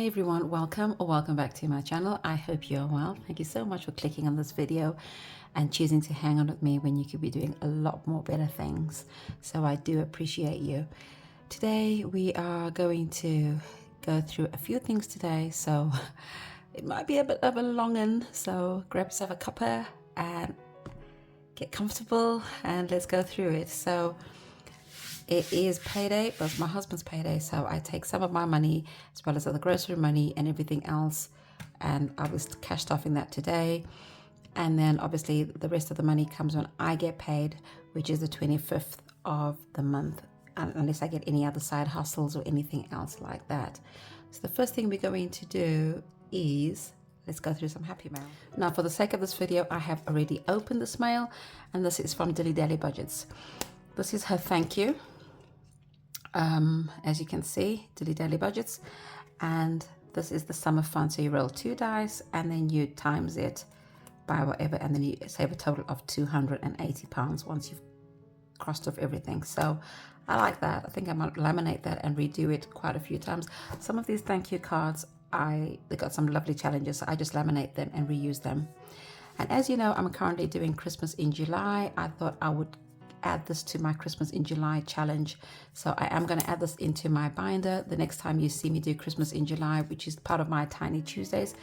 Hey everyone, welcome or welcome back to my channel. I hope you're well. Thank you so much for clicking on this video and choosing to hang on with me when you could be doing a lot more better things. So I do appreciate you. Today we are going to go through a few things today, so it might be a bit of a long one. So grab yourself a cuppa and get comfortable and let's go through it. So it is payday, but it's my husband's payday, so I take some of my money as well as other grocery money and everything else, and I was cashed off in that today. And then obviously the rest of the money comes when I get paid, which is the 25th of the month, unless I get any other side hustles or anything else like that. So the first thing we're going to do is let's go through some happy mail. Now, for the sake of this video, I have already opened this mail, and this is from Dilly Dally Budgets. This is her thank you. As you can see, Dilly Dally Budgets, and this is the sum of fun. So you roll 2 dice and then you times it by whatever, and then you save a total of £280 once you've crossed off everything. So I like that. I think I might laminate that and redo it quite a few times. Some of these thank you cards, they got some lovely challenges, so I just laminate them and reuse them. And as you know, I'm currently doing Christmas in July. I thought I would add this to my Christmas in July challenge, so I am going to add this into my binder. The next time you see me do Christmas in July, which is part of my Tiny Tuesdays,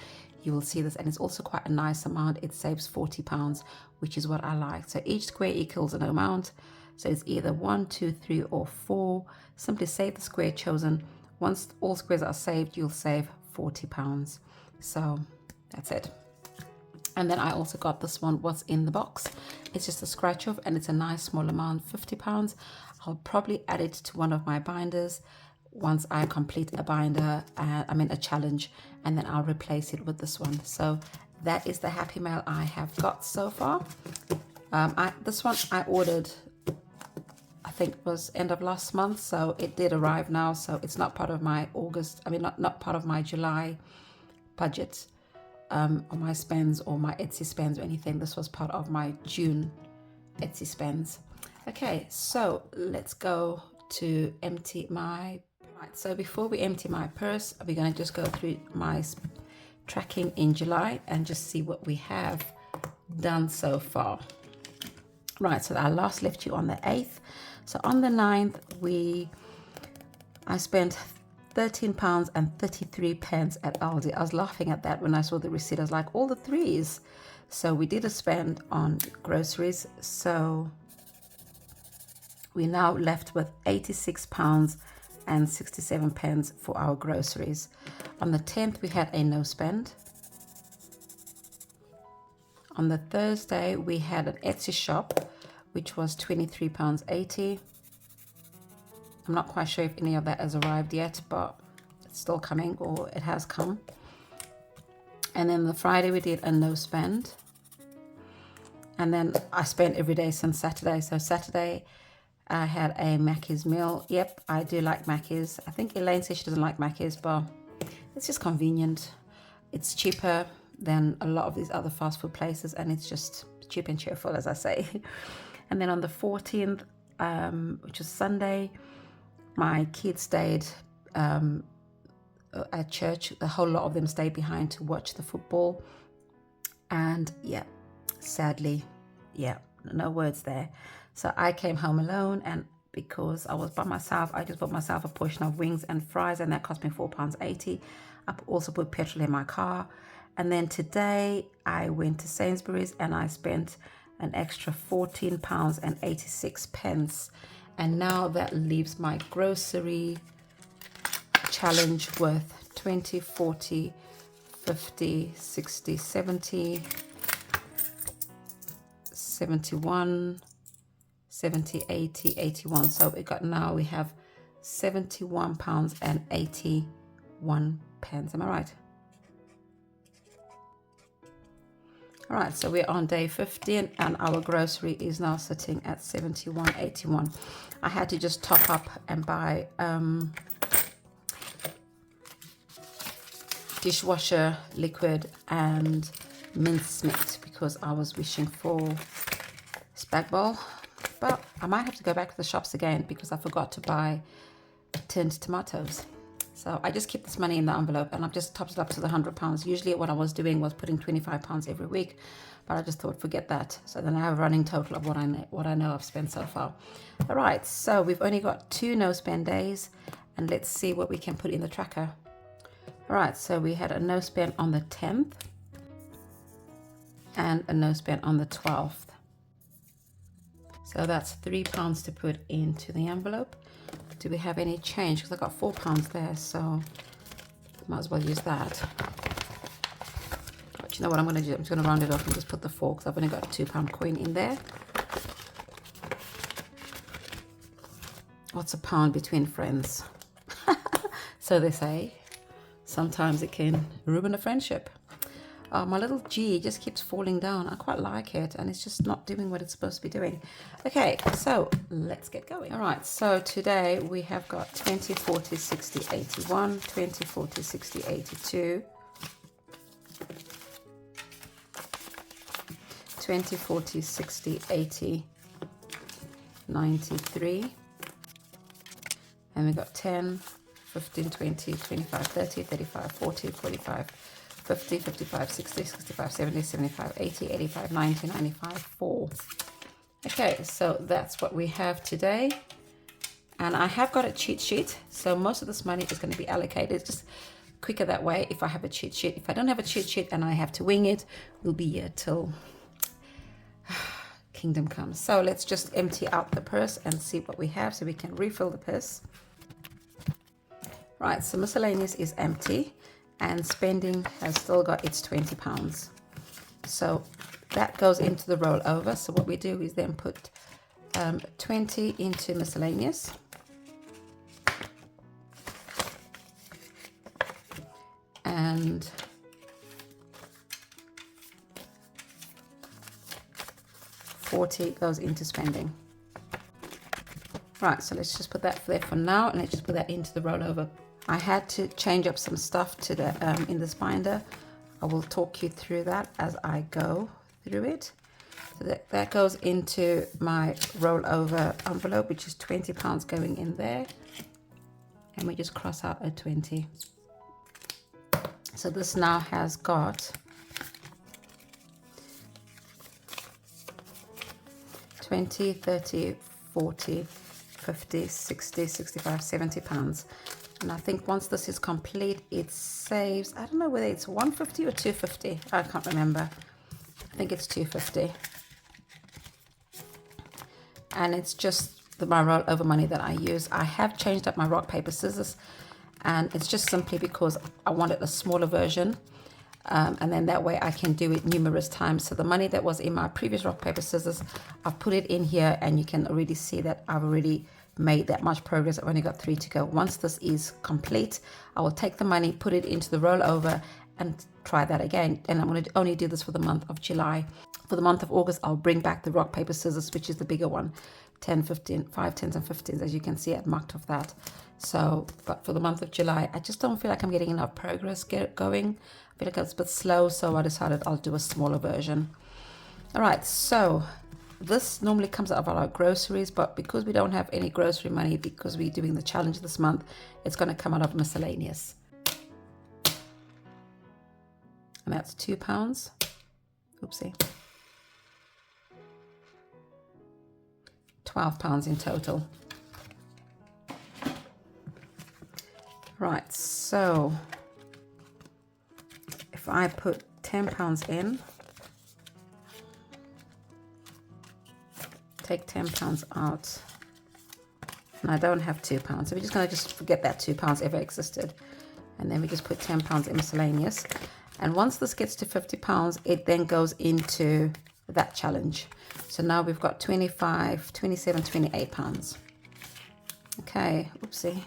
you will see this, and it's also quite a nice amount. It saves £40, which is what I like. So each square equals an amount, so it's either 1, 2, 3 or 4. Simply save the square chosen. Once all squares are saved, you'll save £40. So that's it. And then I also got this one, what's in the box. It's just a scratch off, and it's a nice small amount, £50. I'll probably add it to one of my binders once I complete a binder, a challenge, and then I'll replace it with this one. So that is the happy mail I have got so far. This one I ordered, I think it was end of last month, so it did arrive now. So it's not part of my not part of my July budget. Or my spends or my Etsy spends or anything. This was part of my June Etsy spends. Okay, so let's go to empty my, right, so before we empty my purse, we're going to just go through my tracking in July and just see what we have done so far. Right, so I last left you on the 8th. So on the 9th, I spent £13.33 at Aldi. I was laughing at that when I saw the receipt. I was like, all the threes. So we did a spend on groceries. So we're now left with £86.67 for our groceries. On the 10th, we had a no spend. On the Thursday, we had an Etsy shop, which was £23.80. I'm not quite sure if any of that has arrived yet, but it's still coming, or it has come. And then the Friday we did a no spend. And then I spent every day since Saturday. So Saturday I had a Mackey's meal. Yep, I do like Mackey's. I think Elaine says she doesn't like Mackey's, but it's just convenient. It's cheaper than a lot of these other fast food places, and it's just cheap and cheerful, as I say. And then on the 14th, which was Sunday, my kids stayed at church. The whole lot of them stayed behind to watch the football. And yeah, sadly, yeah, no words there. So I came home alone, and because I was by myself, I just bought myself a portion of wings and fries, and that cost me £4.80. I also put petrol in my car. And then today I went to Sainsbury's and I spent an extra £14.86. And now that leaves my grocery challenge worth 20, 40, 50, 60, 70, 71, 70, 80, 81. So we have £71.81. Am I right? All right, so we're on day 15 and our grocery is now sitting at £71.81. I had to just top up and buy dishwasher liquid and mincemeat because I was wishing for spag bowl. But I might have to go back to the shops again because I forgot to buy tinned tomatoes. So I just keep this money in the envelope and I've just topped it up to the £100. Usually what I was doing was putting £25 every week, but I just thought forget that. So then I have a running total of what I know I've spent so far. All right, so we've only got 2 no spend days, and let's see what we can put in the tracker. All right, so we had a no spend on the 10th and a no spend on the 12th. So that's £3 to put into the envelope. Do we have any change? Because I got £4 there, so might as well use that. But you know what I'm going to do? I'm just going to round it off and just put the 4 because I've only got a £2 coin in there. What's a pound between friends? So they say. Sometimes it can ruin a friendship. My little G just keeps falling down. I quite like it, and it's just not doing what it's supposed to be doing. Okay, so let's get going. All right, so today we have got 20, 40, 60, 81, 20, 40, 60, 82, 20, 40, 60, 80, 93, and we got 10, 15, 20, 25, 30, 35, 40, 45, 50, 55, 60, 65, 70, 75, 80, 85, 90, 95, 4. Okay, so that's what we have today. And I have got a cheat sheet, so most of this money is going to be allocated. It's just quicker that way if I have a cheat sheet. If I don't have a cheat sheet and I have to wing it, we'll be here till kingdom comes. So let's just empty out the purse and see what we have so we can refill the purse. Right, so miscellaneous is empty. And spending has still got its £20. So that goes into the rollover. So what we do is then put 20 into miscellaneous. And $40 goes into spending. Right, so let's just put that there for now, and let's just put that into the rollover. I had to change up some stuff to the in this binder. I will talk you through that as I go through it. So that goes into my rollover envelope, which is £20 going in there. And we just cross out a 20. So this now has got 20, 30, 40, 50, 60, 65, £70. And I think once this is complete, it saves, I don't know whether it's 150 or 250. I can't remember. I think it's 250. And it's just my rollover money that I use. I have changed up my rock, paper, scissors. And it's just simply because I wanted a smaller version. And then that way I can do it numerous times. So the money that was in my previous rock, paper, scissors, I've put it in here, and you can already see that I've already made that much progress. I've only got 3 to go. Once this is complete, I will take the money, put it into the rollover, and try that again. And I'm going to only do this for the month of July. For the month of August, I'll bring back the rock, paper, scissors, which is the bigger one. 10, 15, 5 10s and 15s. As you can see, I've marked off that. So, but for the month of July, I just don't feel like I'm getting enough progress going. I feel like it's a bit slow, so I decided I'll do a smaller version. All right, so this normally comes out of our groceries, but because we don't have any grocery money, because we're doing the challenge this month, it's going to come out of miscellaneous. And that's £2. Oopsie. £12 in total. Right, so if I put £10 in, take £10 out, and I don't have £2, so we're just going to just forget that £2 ever existed, and then we just put £10 in miscellaneous. And once this gets to £50, it then goes into that challenge. So now we've got 25, 27, 28 pounds. Okay, oopsie.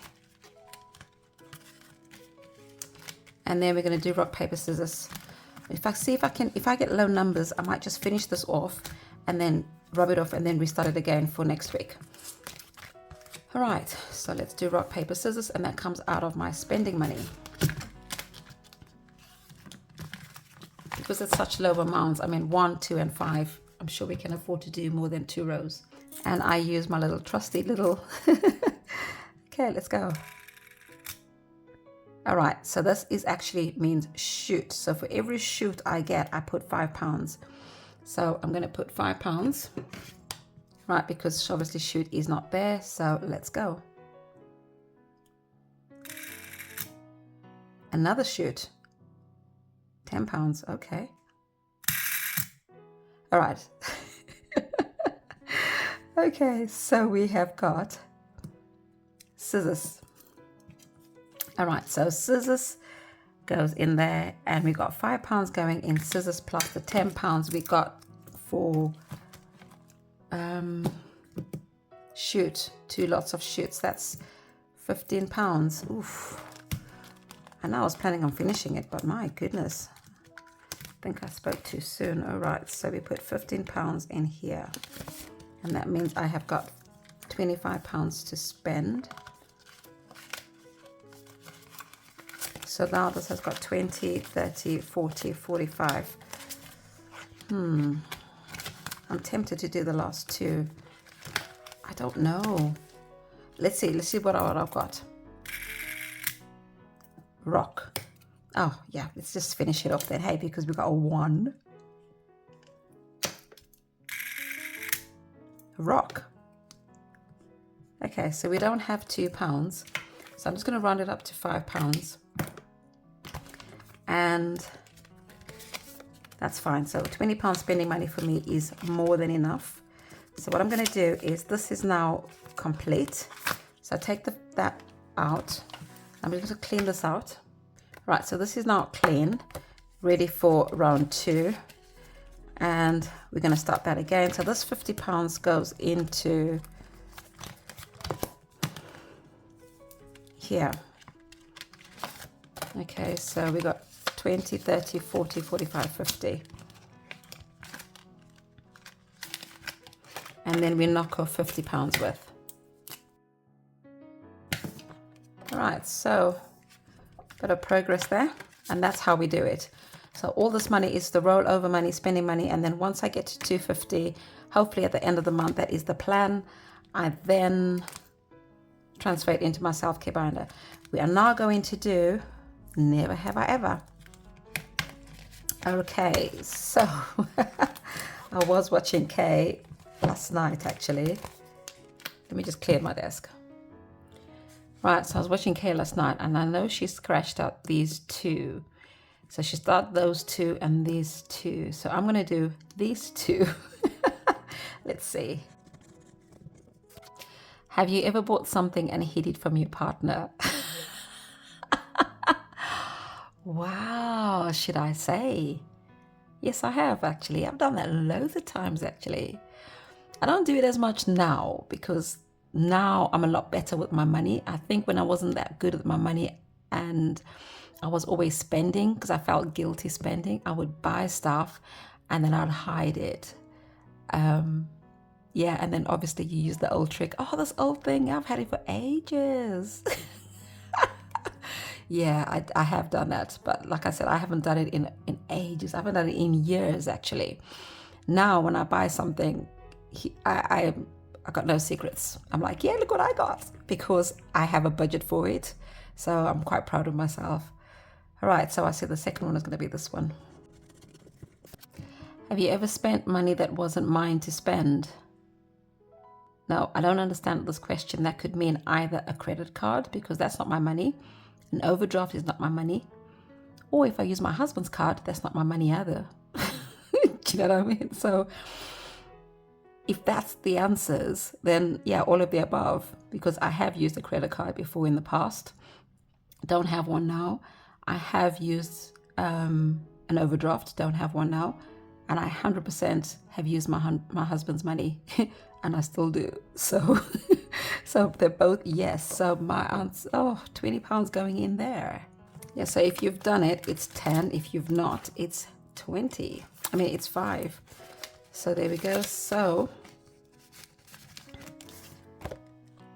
And then we're going to do rock, paper, scissors. If I get low numbers, I might just finish this off and then rub it off and then restart it again for next week. All right, so let's do rock, paper, scissors, and that comes out of my spending money. Because it's such low amounts, I mean 1, 2, and 5, I'm sure we can afford to do more than 2 rows. And I use my little trusty little, okay, let's go. All right, so this is actually means shoot. So for every shoot I get, I put £5. So I'm going to put £5, right, because obviously shoot is not there. So let's go. Another shoot, £10. Okay. All right. Okay, so we have got scissors. All right, so scissors goes in there, and we got £5 going in scissors plus the £10 we got for shoot, 2 lots of shoots. That's £15. Oof. And I was planning on finishing it, but my goodness, I think I spoke too soon. All right, so we put £15 in here, and that means I have got £25 to spend. So now this has got 20, 30, 40, 45. I'm tempted to do the last 2. I don't know. Let's see what I've got. Rock. Oh yeah, let's just finish it off then, hey, because we got a 1. Rock. Okay, so we don't have £2, so I'm just going to round it up to £5, and that's fine. So £20 spending money for me is more than enough. So what I'm going to do is, this is now complete, so I take that out. I'm just going to clean this out. Right, so this is now clean, ready for round 2, and we're going to start that again. So this £50 goes into here. Okay, so we got 20, 30, 40, 45, 50. And then we knock off £50 worth. All right, so bit of progress there, and that's how we do it. So all this money is the rollover money, spending money, and then once I get to 250, hopefully at the end of the month, that is the plan, I then transfer it into my self-care binder. We are now going to do Never Have I Ever. Okay, so I was watching Kay last night actually. Let me just clear my desk. Right, so I was watching Kay last night, and I know she scratched out these 2. So she started those 2 and these 2. So I'm going to do these 2. Let's see. Have you ever bought something and hid it from your partner? Wow, should I say? Yes, I have actually. I've done that loads of times actually. I don't do it as much now, because now I'm a lot better with my money. I think when I wasn't that good with my money and I was always spending because I felt guilty spending, I would buy stuff and then I'd hide it. Yeah, and then obviously you use the old trick. Oh, this old thing, I've had it for ages. Yeah, I have done that. But like I said, I haven't done it in ages. I haven't done it in years actually. Now when I buy something, I got no secrets. I'm like, yeah, look what I got, because I have a budget for it. So I'm quite proud of myself. All right, so I said the second one is going to be this one. Have you ever spent money that wasn't mine to spend? No, I don't understand this question. That could mean either a credit card, because that's not my money. An overdraft is not my money. Or if I use my husband's card, that's not my money either. Do you know what I mean? So if that's the answers, then yeah, all of the above, because I have used a credit card before in the past. Don't have one now. I have used an overdraft, don't have one now. And I 100% have used my husband's money, and I still do. So, so they're both yes. So my answer, £20 going in there. Yeah, so if you've done it, it's 10. If you've not, it's 20. I mean, it's 5. So there we go. So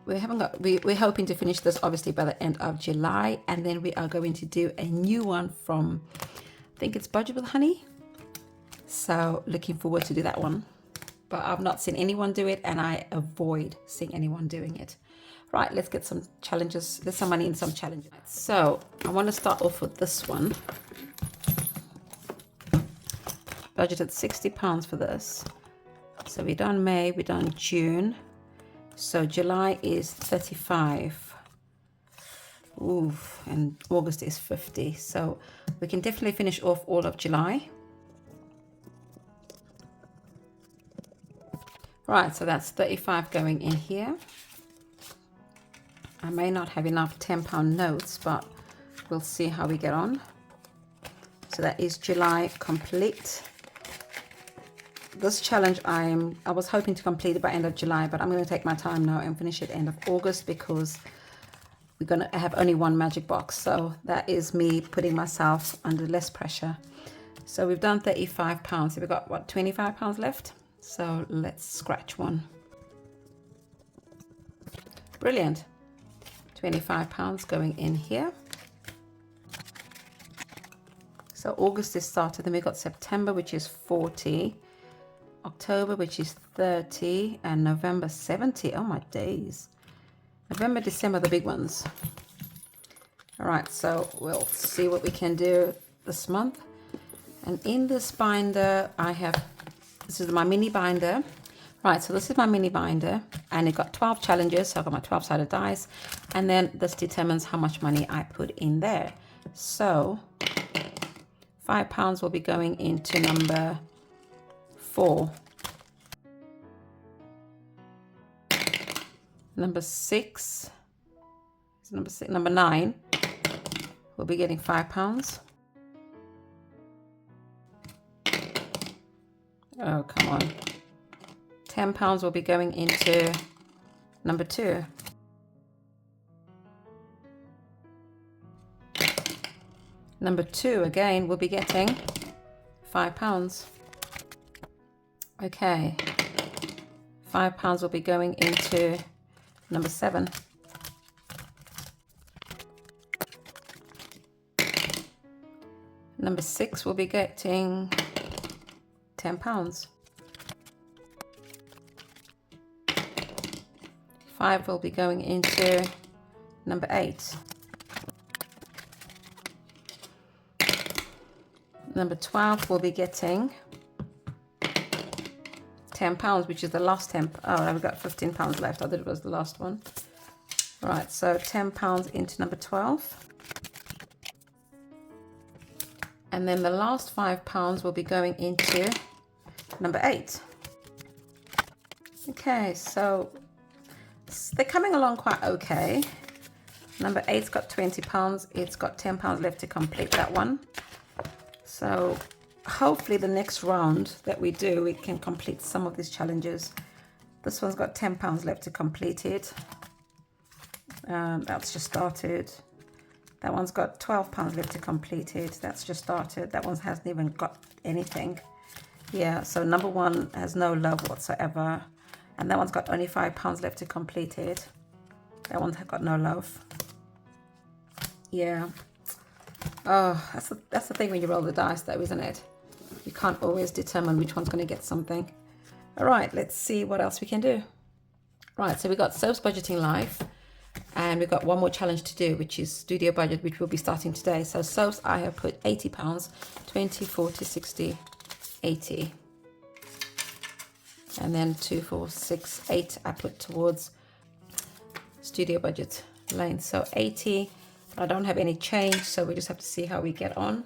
we're hoping to finish this obviously by the end of July, and then we are going to do a new one from, I think it's Budget with Honey. So looking forward to do that one. but I've not seen anyone do it, and I avoid seeing anyone doing it. Right, let's get some challenges. There's some money in some challenges. So I want to start off with this one. Budgeted £60 for this. So we've done May, we've done June. So July is 35. Ooh, and August is 50. So we can definitely finish off all of July. Right, so that's 35 going in here. I may not have enough £10 notes, but we'll see how we get on. So that is July complete. This challenge I was hoping to complete it by end of July, but I'm going to take my time now and finish it end of August because we're going to have only one magic box. So that is me putting myself under less pressure. So we've done £35. So we've got what, £25 left? So let's scratch one. Brilliant. £25 going in here. So August is started, then we got September, which is 40, October, which is 30, and November 70. Oh my days. November, December, the big ones. All right, so we'll see what we can do this month. And in this binder, this is my mini binder. Right, so this is my mini binder, and it got 12 challenges. So I've got my 12-sided dice, and then this determines how much money I put in there. So £5 will be going into number 4. Number 6, number 9 will be getting £5. Oh, come on. £10 will be going into number 2. Number 2 again will be getting £5. Okay. £5 will be going into number 7. Number 6 will be getting £10. 5 will be going into number 8. Number 12 will be getting £10, which is the last 10. Oh, I've got £15 left. I thought it was the last one. All right, so £10 into number 12. And then the last £5 will be going into number 8. Okay, so they're coming along quite okay. Number 8's got £20. It's got £10 left to complete that one. So hopefully the next round that we do, we can complete some of these challenges. This one's got £10 left to complete it. That's just started. That one's got £12 left to complete it. That's just started. That one hasn't even got anything. Yeah, so number 1 has no love whatsoever. And that one's got only £5 left to complete it. That one's got no love. Yeah. Oh, that's the thing when you roll the dice though, isn't it? You can't always determine which one's going to get something. All right, let's see what else we can do. Right, so we got Soap's Budgeting Live, and we've got one more challenge to do, which is Studio Budget, which we'll be starting today. So Soaps, I have put £80, 20, 40, 60, 80. And then 2, 4, 6, 8 I put towards Studio Budget lane. So 80, I don't have any change, so we just have to see how we get on.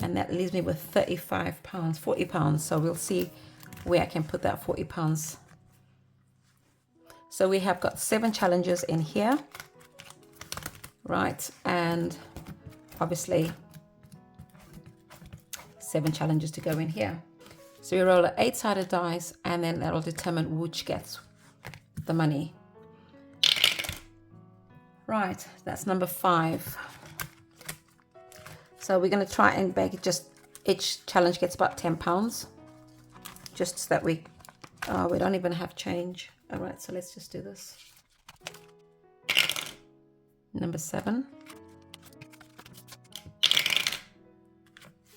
And that leaves me with £35, £40. So we'll see where I can put that £40. So we have got 7 challenges in here, right? And obviously 7 challenges to go in here. So we roll an 8-sided dice, and then that'll determine which gets the money. Right, that's number 5. So we're going to try and make it just, each challenge gets about £10, just so that we don't even have change. All right, so let's just do this. Number 7.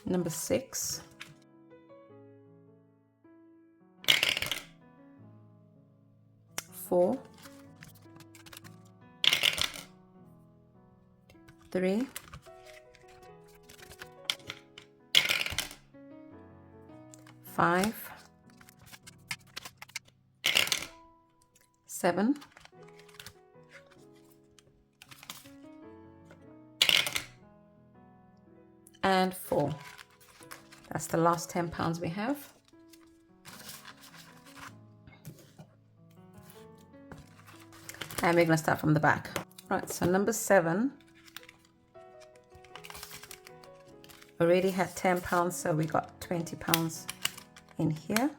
Number 6. 4, 3, 5, 7, and 4. That's the last £10 we have. And we're going to start from the back. Right, so number 7 already had £10, so we got £20 in here.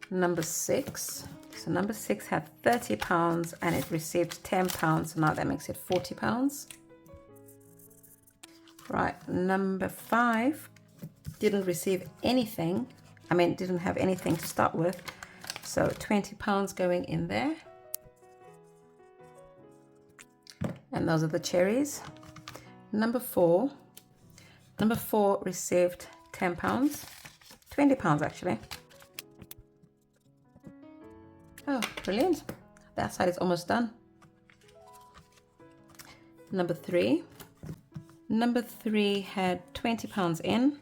Number 6. So number 6 had £30 and it received £10, so now that makes it £40. Right, number 5 didn't receive anything. I mean, didn't have anything to start with. So £20 going in there. And those are the cherries. Number 4. Number 4 received £10, £20 actually. Oh, brilliant. That side is almost done. Number 3. Number 3 had £20 in.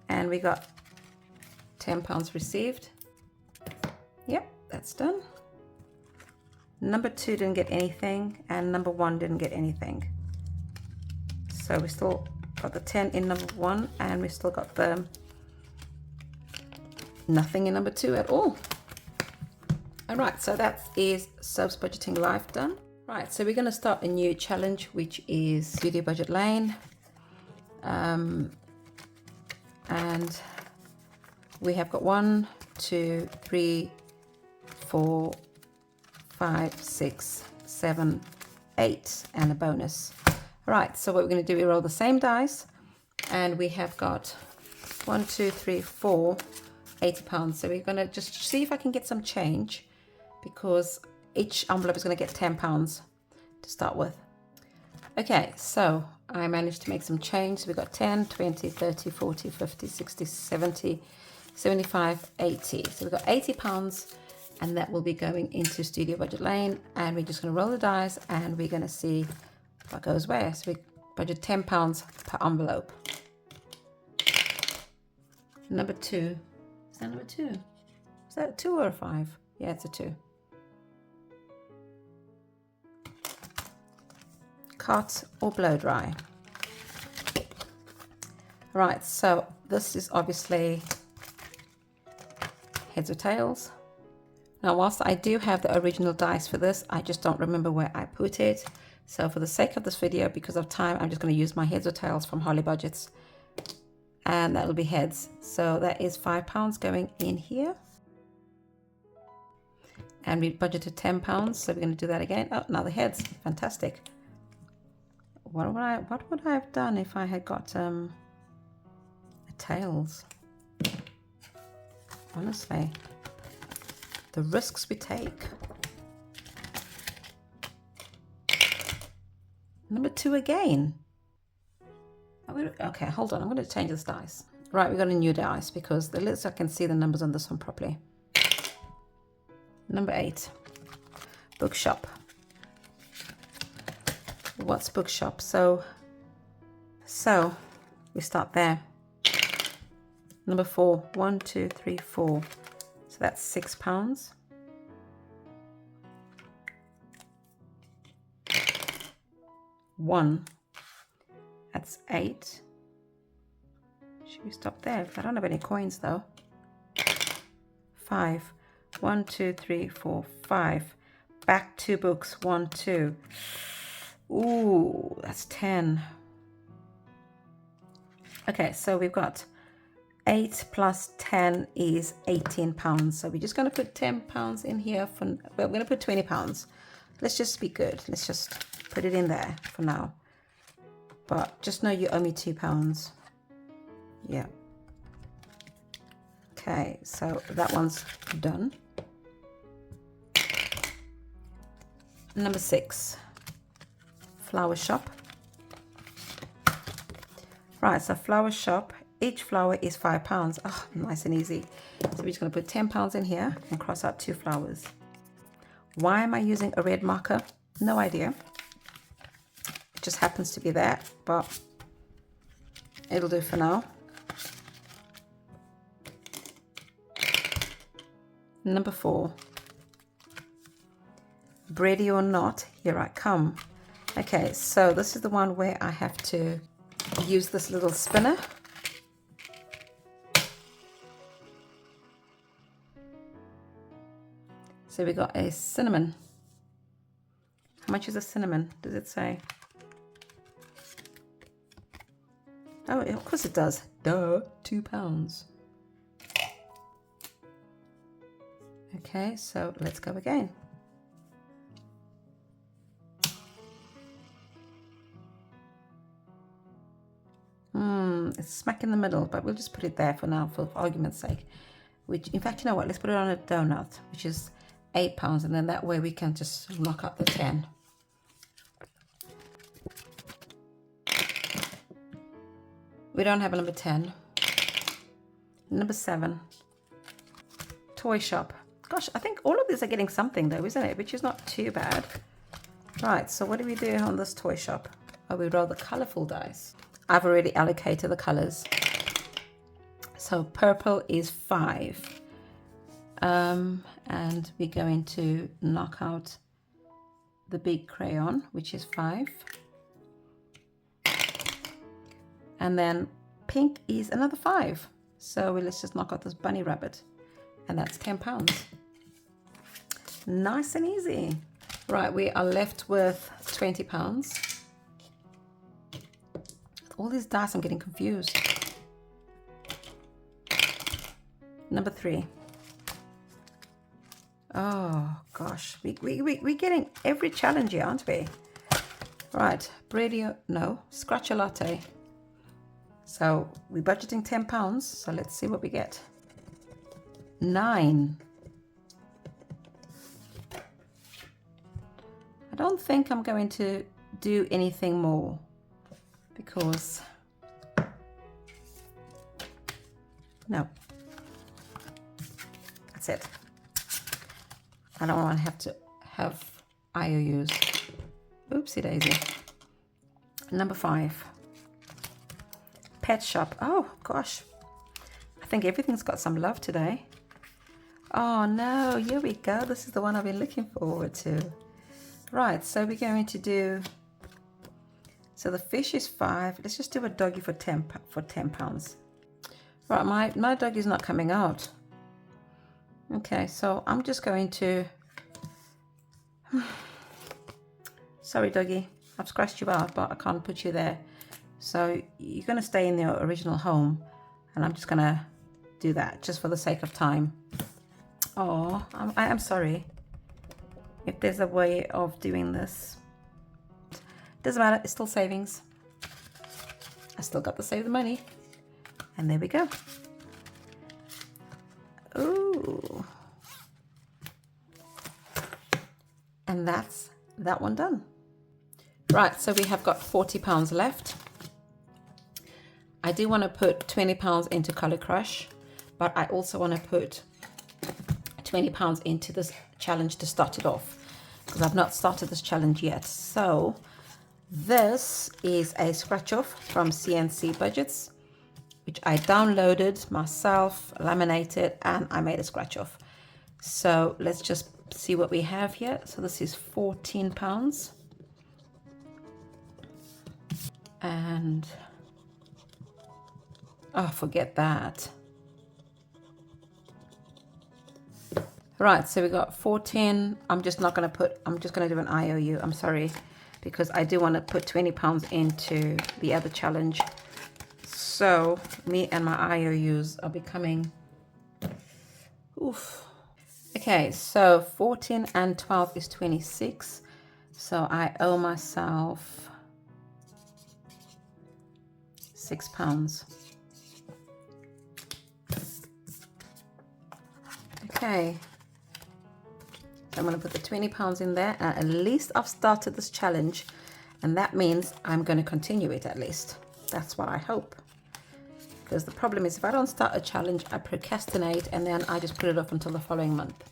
And we got £10 received. Yep, that's done. Number 2 didn't get anything, and number 1 didn't get anything. So we still got the 10 in number 1, and we still got the nothing in number 2 at all. All right, so that is Soap's Budgeting Life done. Right, so we're going to start a new challenge, which is Studio Budget Lane. And we have got 1, 2, 3, 4, 5, 6, 7, 8, and a bonus. All right, so what we're going to do, we roll the same dice, and we have got 1, 2, 3, 4, £80. So we're going to just see if I can get some change, because each envelope is going to get £10 to start with. Okay, so I managed to make some change. So we got 10, 20, 30, 40, 50, 60, 70, 75, 80. So we've got £80, and that will be going into Studio Budget Lane. And we're just going to roll the dice, and we're going to see what goes where. So we budget £10 per envelope. Number 2. Is that number 2? Is that a 2 or a 5? Yeah, it's a 2. Cut or blow dry. Right, so this is obviously heads or tails. Now, whilst I do have the original dice for this, I just don't remember where I put it. So for the sake of this video, because of time, I'm just going to use my heads or tails from Holly Budgets. And that will be heads. So that is £5 going in here. And we budgeted £10, so we're going to do that again. Oh, now the heads. Fantastic. What would I have done if I had got a tails? Honestly, the risks we take. Number 2 again. Okay, hold on. I'm going to change this dice. Right, we got a new dice because at least I can see the numbers on this one properly. Number 8, bookshop. What's bookshop? So we start there. Number 4, 1, 2, 3, 4. So that's £6. One. That's 8. Should we stop there? I don't have any coins though. 5. 1, 2, 3, 4, 5. Back 2 books. 1, 2. Ooh, that's 10. Okay, so we've got 8 plus 10 is £18. So we're just going to put £10 in here for, well, we're going to put £20. Let's just be good. Let's just put it in there for now. But just know you owe me £2. Yeah. Okay, so that one's done. Number 6, flower shop. Right, so flower shop each flower is £5. Oh, nice and easy. So we're just going to put £10 in here and cross out 2 flowers. Why am I using a red marker? No idea. It just happens to be there, but it'll do for now. Number 4. Ready or not, here I come. Okay, so this is the one where I have to use this little spinner. So we got a cinnamon. How much is a cinnamon? Does it say? Oh, of course it does. Duh, £2. Okay, so let's go again. It's smack in the middle, but we'll just put it there for now, for argument's sake. Which, in fact, you know what? Let's put it on a donut, which is £8, and then that way we can just knock up the 10. We don't have a number 10. Number 7. Toy shop. Gosh, I think all of these are getting something though, isn't it? Which is not too bad. Right, so what do we do on this toy shop? Oh, we roll the colorful dice. I've already allocated the colors. So purple is 5. And we're going to knock out the big crayon, which is 5. And then pink is another 5. So let's just knock out this bunny rabbit. And that's £10. Nice and easy. Right, we are left with £20. All these dice, I'm getting confused. Number 3. Oh gosh, we're getting every challenge here, aren't we? Right, scratch a latte. So we're budgeting £10, so let's see what we get. 9. I don't think I'm going to do anything more because no, that's it. I don't want to have IOUs. Oopsie daisy. Number 5. Pet shop. Oh gosh, I think everything's got some love today. Oh no, here we go. This is the one I've been looking forward to. Right, so we're going to do, so the fish is 5. Let's just do a doggy for £10. Right, my doggy's not coming out. Okay, so I'm just going to, sorry doggy, I've scratched you out, but I can't put you there. So you're going to stay in your original home, and I'm just going to do that just for the sake of time. Oh, I am sorry. If there's a way of doing this, doesn't matter, it's still savings. I still got to save the money. And there we go. Ooh. And that's that one done. Right, so we have got £40 left. I do want to put £20 into Color Crush, but I also want to put £20 into this challenge to start it off, because I've not started this challenge yet. So this is a scratch off from CNC Budgets, which I downloaded myself, laminated, and I made a scratch off. So let's just see what we have here. So this is £14. And oh, forget that. Right, so we got 14. I'm just going to do an IOU. I'm sorry, because I do want to put £20 into the other challenge. So me and my IOUs are becoming, oof. Okay, so 14 and 12 is 26. So I owe myself £6. Okay. I'm going to put the £20 in there, and at least I've started this challenge, and that means I'm going to continue it at least. That's what I hope. Because the problem is if I don't start a challenge, I procrastinate and then I just put it off until the following month.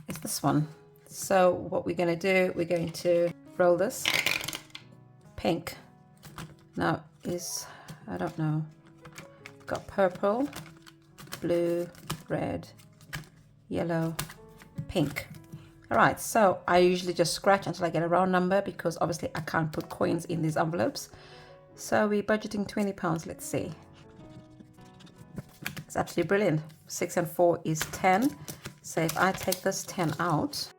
It's this one. So what we're going to do, we're going to roll this pink. Now I don't know, got purple, blue, red, yellow, pink. All right, so I usually just scratch until I get a round number because obviously I can't put coins in these envelopes. So we're budgeting £20, let's see. It's absolutely brilliant. 6 and 4 is 10. So if I take this 10 out,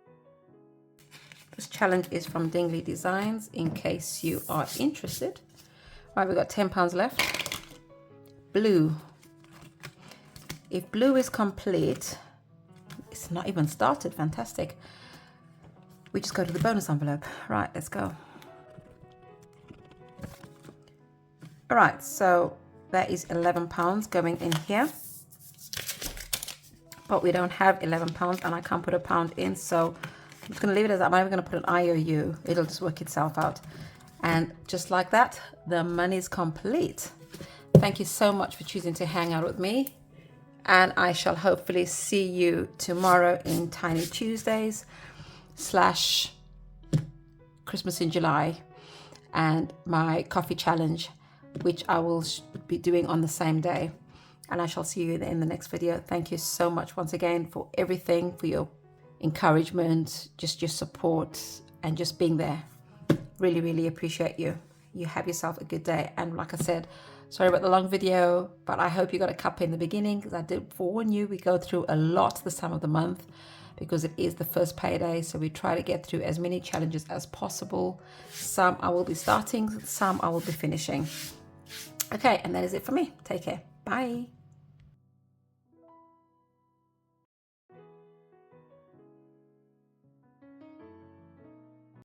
this challenge is from Dingley Designs in case you are interested. Right, we've got £10 left. Blue. If blue is complete, it's not even started, fantastic. We just go to the bonus envelope. Right, let's go. All right, so that is £11 going in here. But we don't have £11 and I can't put a pound in, so I'm just going to leave it as that. I'm not even going to put an IOU. It'll just work itself out. And just like that, the money's complete. Thank you so much for choosing to hang out with me. And I shall hopefully see you tomorrow in Tiny Tuesdays / Christmas in July and my coffee challenge, which I will be doing on the same day. And I shall see you in the next video. Thank you so much once again for everything, for your encouragement, just your support and just being there. Really, really appreciate you. You have yourself a good day. And like I said, sorry about the long video, but I hope you got a cuppa in the beginning because I did forewarn you. We go through a lot this time of the month because it is the first payday. So we try to get through as many challenges as possible. Some I will be starting, some I will be finishing. Okay, and that is it for me. Take care. Bye.